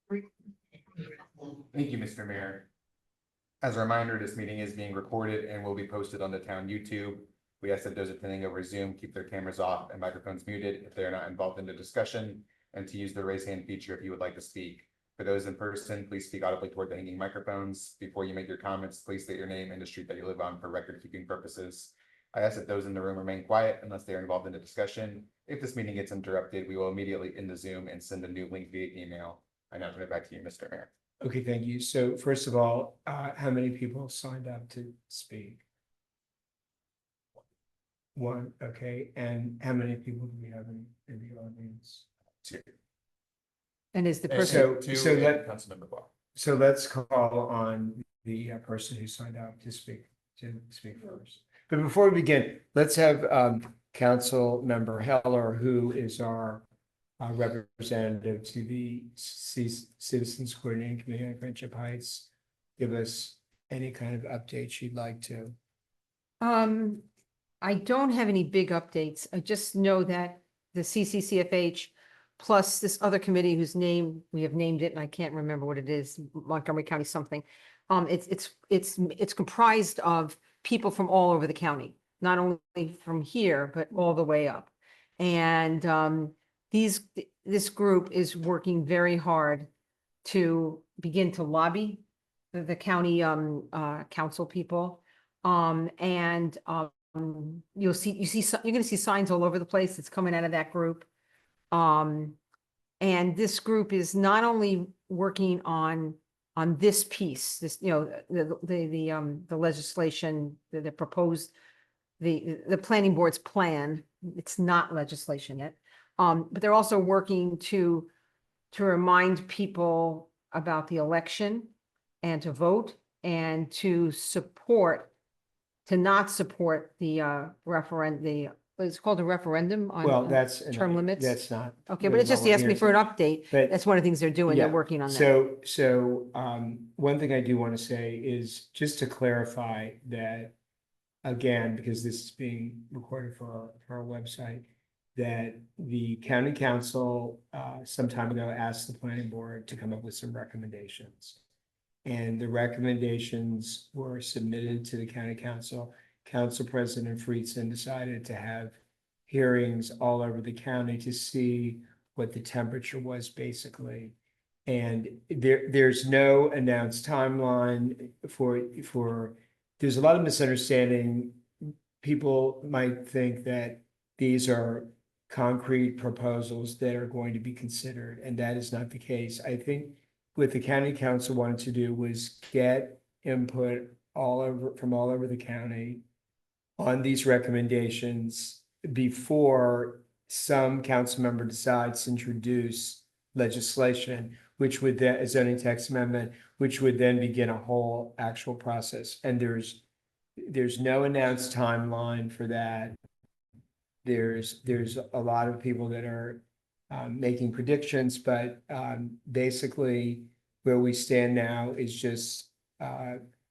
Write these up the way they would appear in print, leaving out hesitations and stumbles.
Thank you, Mr. Mayor. As a reminder, this meeting is being recorded and will be posted on the town YouTube. We ask that those attending over Zoom keep their cameras off and microphones muted if they are not involved in the discussion, and to use the raise hand feature if you would like to speak. For those in person, please speak audibly toward the hanging microphones. Before you make your comments, please state your name and the street that you live on for record-keeping purposes. I ask that those in the room remain quiet unless they are involved in the discussion. If this meeting gets interrupted, we will immediately end the Zoom and send a new link via email. I now turn it back to you, Mr. Mayor. Okay, thank you. So first of all, how many people signed up to speak? One, okay. And how many people do we have in the audience? Two. And is the person, Councilmember Ball. So let's call on the person who signed up to speak first. But before we begin, let's have Council Member Heller, who is our representative to the Citizens Coordinating Committee on Friendship Heights, give us any kind of update she'd like to. I don't have any big updates. I just know that the CCCFH plus this other committee whose name we have named it, and I can't remember what it is, Montgomery County something. It's comprised of people from all over the county, not only from here, but all the way up. And this group is working very hard to begin to lobby the county council people. You're going to see signs all over the place that's coming out of that group. And this group is not only working on this piece, this, the legislation, the proposed, the planning board's plan. It's not legislation yet. But they're also working to remind people about the election and to vote and to not support the referendum, it's called a referendum on Well, that's term limits. That's not. Okay, but it's just, he asked me for an update. But That's one of the things they're doing. yeah, They're working on that. So one thing I do want to say is just to clarify that, again, because this is being recorded for our website, that the county council some time ago asked the planning board to come up with some recommendations. And the recommendations were submitted to the county council. Council President Friedson decided to have hearings all over the county to see what the temperature was, basically. And there's no announced timeline for there's a lot of misunderstanding. People might think that these are concrete proposals that are going to be considered, and that is not the case. I think what the county council wanted to do was get input from all over the county on these recommendations before some council member decides to introduce legislation, which would then, a zoning text amendment, which would then begin a whole actual process. And there's no announced timeline for that. There's a lot of people that are making predictions, but basically where we stand now is just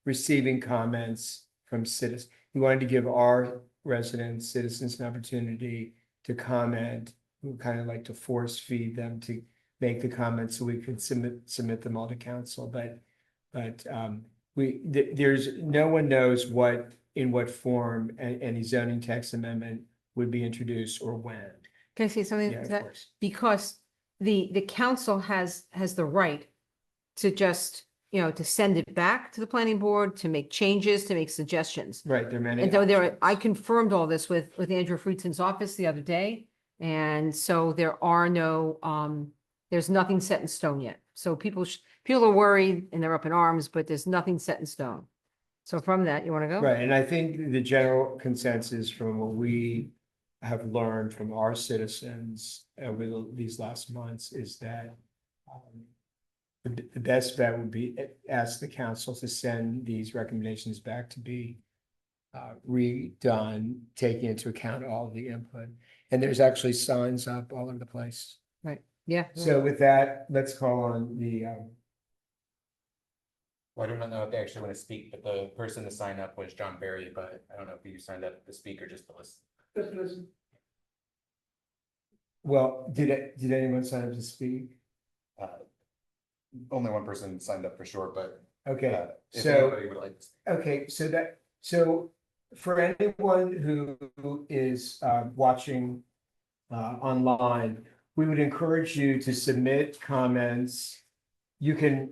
receiving comments from citizens. We wanted to give our residents, citizens, an opportunity to comment. We kind of like to force feed them to make the comments so we could submit them all to council. But there's no one knows in what form any zoning text amendment would be introduced or when. Can I say something? Yeah, to of that? course. Because the council has the right to just, to send it back to the planning board, to make changes, to make suggestions. Right, there are many And so options. I confirmed all this with Andrew Friedson's office the other day. And so there are there's nothing set in stone yet. So people are worried and they're up in arms, but there's nothing set in stone. So from that, you want to go? Right, and I think the general consensus from what we have learned from our citizens over these last months is that the best bet would be ask the council to send these recommendations back to be redone, taking into account all the input. And there's actually signs up all over the place. Right, yeah. So with that, let's call on the Well, I don't know if they actually want to speak, but the person to sign up was John Berry, but I don't know if you signed up to speak or just to listen. Well, did anyone sign up to speak? only one person signed up for sure, but Okay, if so, anybody would like to. okay, so for anyone who is watching online, we would encourage you to submit comments. There are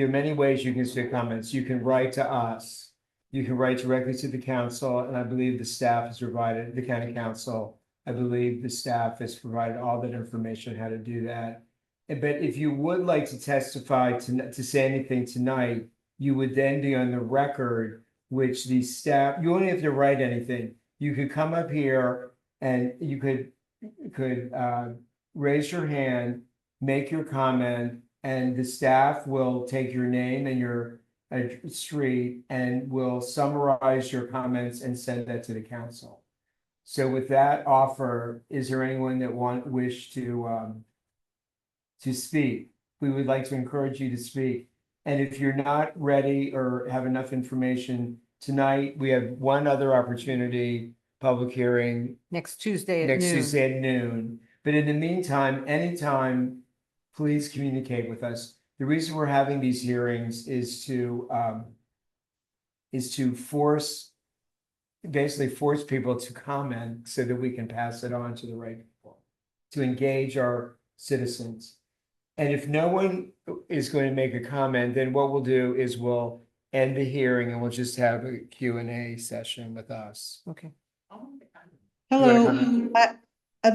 many ways you can submit comments. You can write to us. You can write directly to the council, and I believe the staff has provided, the county council, I believe the staff has provided all that information how to do that. But if you would like to testify to say anything tonight, you would then be on the record, which the staff, you only have to write anything. You could come up here and you could raise your hand, make your comment, and the staff will take your name and your street and will summarize your comments and send that to the council. So with that offer, is there anyone that wish to speak? We would like to encourage you to speak. And if you're not ready or have enough information tonight, we have one other opportunity, public hearing Next Tuesday at next noon. Tuesday at noon. But in the meantime, anytime, please communicate with us. The reason we're having these hearings is to basically force people to comment so that we can pass it on to the right people, to engage our citizens. And if no one is going to make a comment, then what we'll do is we'll end the hearing and we'll just have a Q&A session with us. Okay. wanna Hello, comment?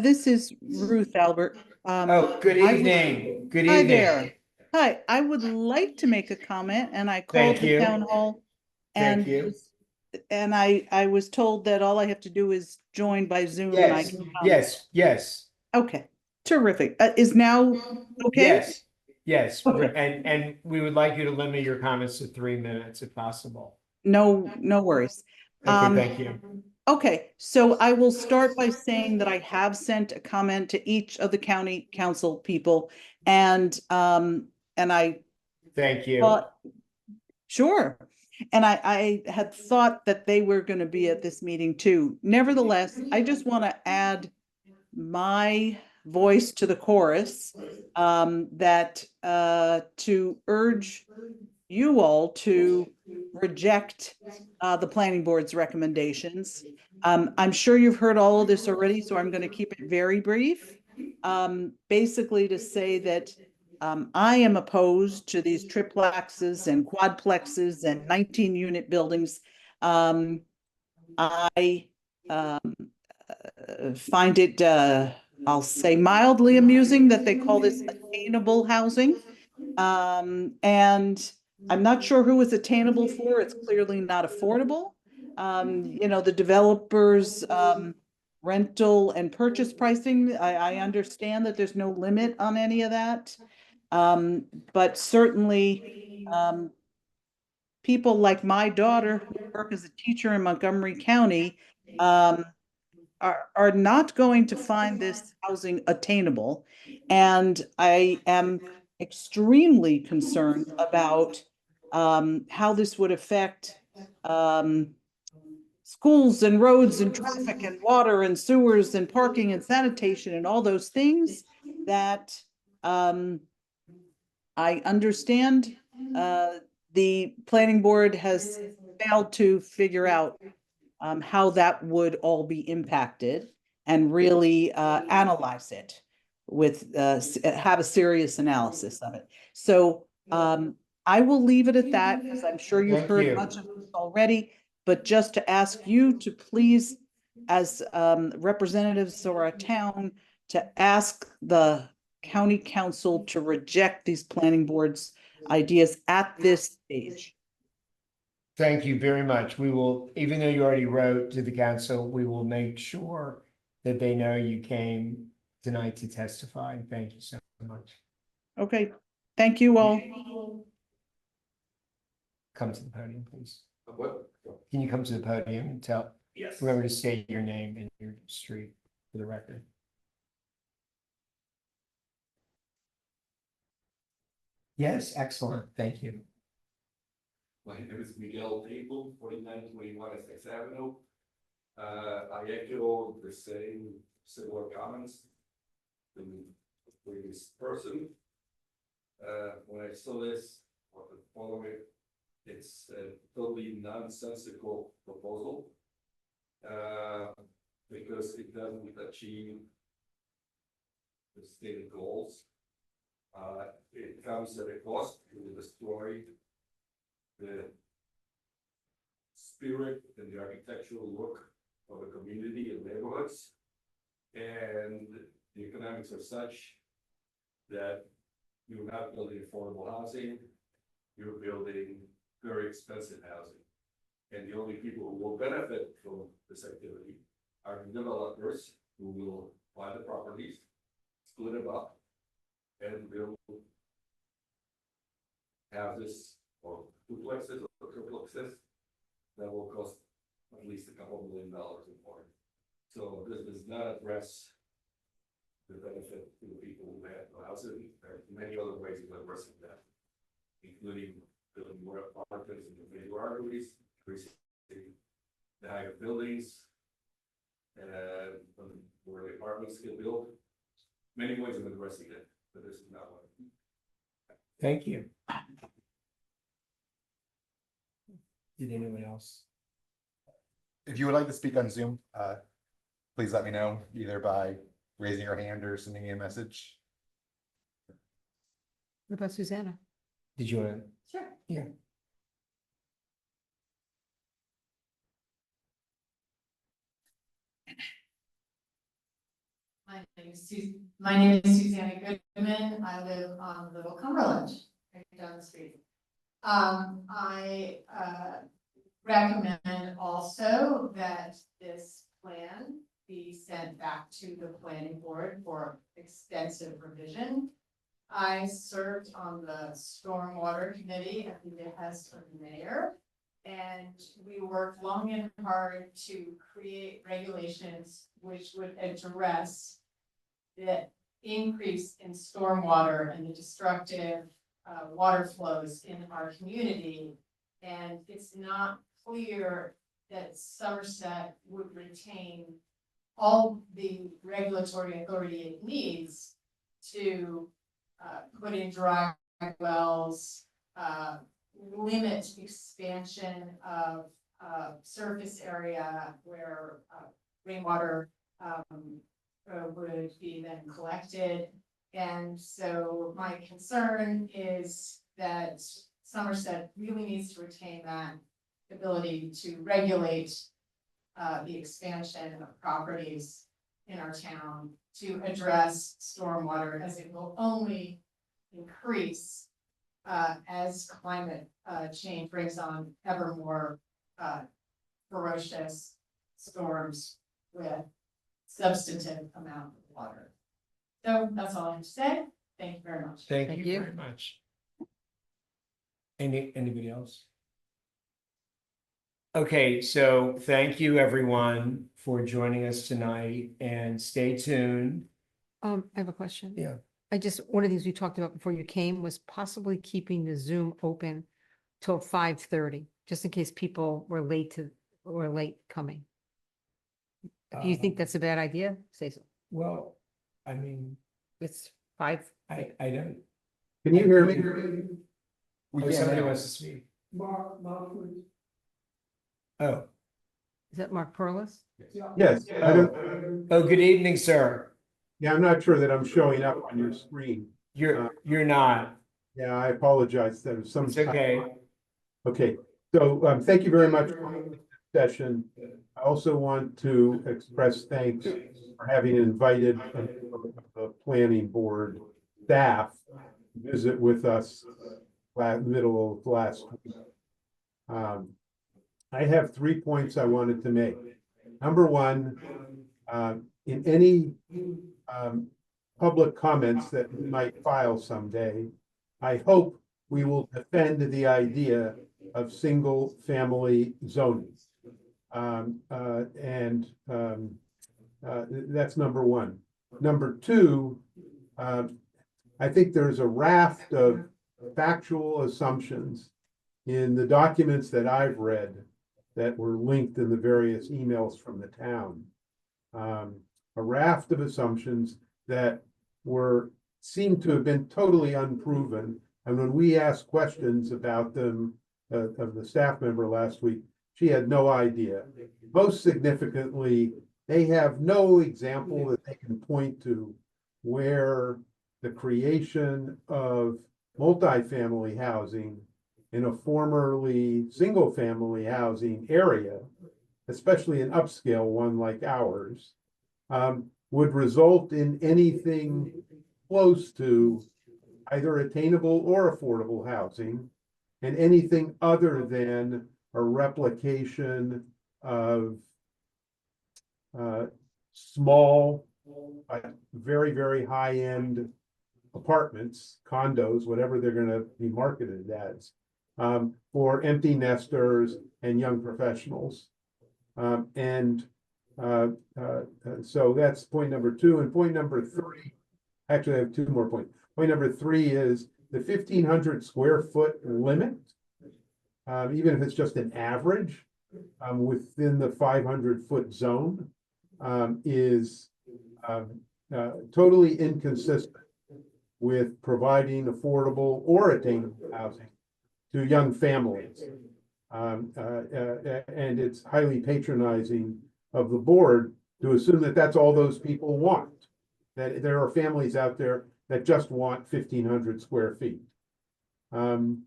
this is Ruth Albert. Oh, good I would- evening. Good Hi evening. there. Hi, I would like to make a comment and I called Thank the you. town hall. Thank And you. and I was told that all I have to do is join by Zoom and I Yes, can come. yes. Okay, terrific. Is now okay? Yes, Okay. and we would like you to limit your comments to 3 minutes if possible. No worries. Okay, thank you. Okay, so I will start by saying that I have sent a comment to each of the county council people and I Thank you. thought, sure. And I had thought that they were going to be at this meeting too. Nevertheless, I just want to add my voice to the chorus that to urge you all to reject the planning board's recommendations. I'm sure you've heard all of this already, so I'm going to keep it very brief. Basically to say that I am opposed to these triplexes and quadplexes and 19-unit buildings. I find it, I'll say mildly amusing that they call this attainable housing. And I'm not sure who it's attainable for. It's clearly not affordable. You know, the developers, rental and purchase pricing, I understand that there's no limit on any of that. But certainly, people like my daughter who work as a teacher in Montgomery County, are not going to find this housing attainable. And I am extremely concerned about how this would affect schools and roads and traffic and water and sewers and parking and sanitation and all those things that I understand the planning board has failed to figure out how that would all be impacted and really analyze it with have a serious analysis of it. So I will leave it at that because I'm sure you've Thank heard you. much of this already, but just to ask you to please, as representatives of our town, to ask the county council to reject these planning boards ideas at this stage. Thank you very much. We will, even though you already wrote to the council, we will make sure that they know you came tonight to testify. Thank you so much. Okay, thank you all. Come to the podium, please. What? Can you come to the podium and tell, remember to state your name and your street for the record. Yes, excellent. Thank you. My name is Miguel People, 4921 Essex Avenue. I echo the same similar comments from the previous person. When I I saw this, or the following, it's a totally nonsensical proposal. Because it doesn't achieve the stated goals. It comes at a cost, it will destroy the spirit and the architectural look of the community and neighborhoods. And the economics are such that you're not building affordable housing, you're building very expensive housing. And the only people who will benefit from this activity are developers who will buy the properties, split them up, and build houses or duplexes or triplexes that will cost at least a couple $1 million in more. So this does not address the benefit to the people who have no housing. There are many other ways of addressing that, including building more apartments in the major arteries, increasing the height of buildings, and where the apartments get built. Many ways of addressing it, but this is not one. Thank you. Did anyone else? If you would like to speak on Zoom, please let me know either by raising your hand or sending me a message. What about Susanna? Did you want to? Sure. Yeah. My name is Susanna Goodman. I live on Little Cumberland, right down the street. I recommend also that this plan be sent back to the planning board for extensive revision. I served on the stormwater committee at the behest of the mayor, and we worked long and hard to create regulations which would address the increase in stormwater and the destructive water flows in our community. And it's not clear that Somerset would retain all the regulatory authority it needs to put in dry wells, limit expansion of surface area where rainwater would be then collected. And so my concern is that Somerset really needs to retain that ability to regulate the expansion of properties in our town to address stormwater, as it will only increase as climate change brings on ever more ferocious storms with substantive amount of water. So that's all I have to say. Thank you very much. Thank Thank you you. very much. Anybody else? Okay, so thank you everyone for joining us tonight, and stay tuned. I have a question. Yeah. One of the things we talked about before you came was possibly keeping the Zoom open till 5:30, just in case people were late coming. If you think that's a bad idea, say so. Well, I mean, It's 5. I don't. Can you hear me? We Oh, can't somebody now. wants to speak. Oh, Is that Mark Perlis? Yes, I don't, oh, good evening, sir. yeah, I'm not sure that I'm showing up on your screen. You're not. Yeah, I apologize. There was some. It's okay. Okay, so thank you very much for the session. I also want to express thanks for having invited the planning board staff to visit with us middle of last week. I have 3 points I wanted to make. Number one, in any public comments that we might file someday, I hope we will defend the idea of single family zoning. That's number one. Number two, I think there's a raft of factual assumptions in the documents that I've read that were linked in the various emails from the town. A raft of assumptions that seemed to have been totally unproven And when we asked questions about them, of the staff member last week, she had no idea. Most significantly, they have no example that they can point to where the creation of multifamily housing in a formerly single-family housing area, especially an upscale one like ours, would result in anything close to either attainable or affordable housing, and anything other than a replication of small, very, very high-end apartments, condos, whatever they're gonna be marketed as, for empty nesters and young professionals. So that's point number 2. And point number 3, actually, I have 2 more points. Point number 3 is the 1,500 square foot limit, even if it's just an average, within the 500-foot zone, is totally inconsistent with providing affordable or attainable housing to young families. And it's highly patronizing of the board to assume that that's all those people want, that there are families out there that just want 1,500 square feet. And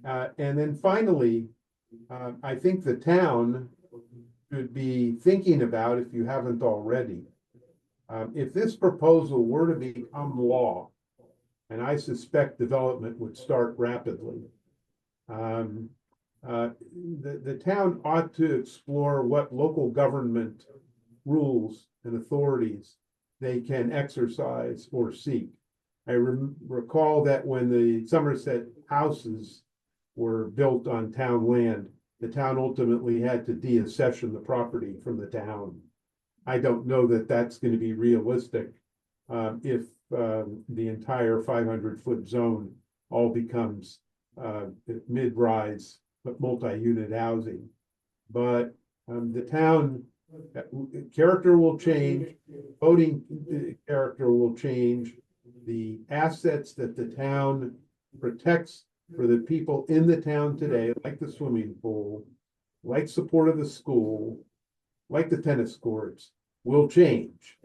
then finally, I think the town should be thinking about, if you haven't already, if this proposal were to become law, and I suspect development would start rapidly, the town ought to explore what local government rules and authorities they can exercise or seek. I recall that when the Somerset houses were built on town land, the town ultimately had to deaccession the property from the town. I don't know that that's going to be realistic if the entire 500-foot zone all becomes mid-rise but multi-unit housing. But the town character will change, voting character will change. The assets that the town protects for the people in the town today, like the swimming pool, like support of the school, like the tennis courts, will change.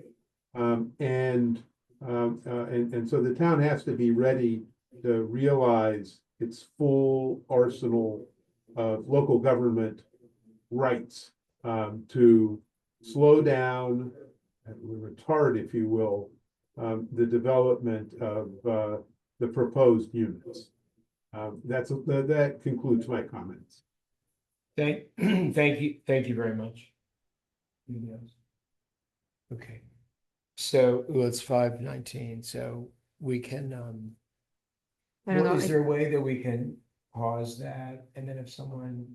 And so the town has to be ready to realize its full arsenal of local government rights to slow down, retard, if you will, the development of the proposed units. That concludes my comments. Thank you very much. Yes. Okay, so it's 5:19, so we can, I don't know. is there a way that we can pause that, and then if someone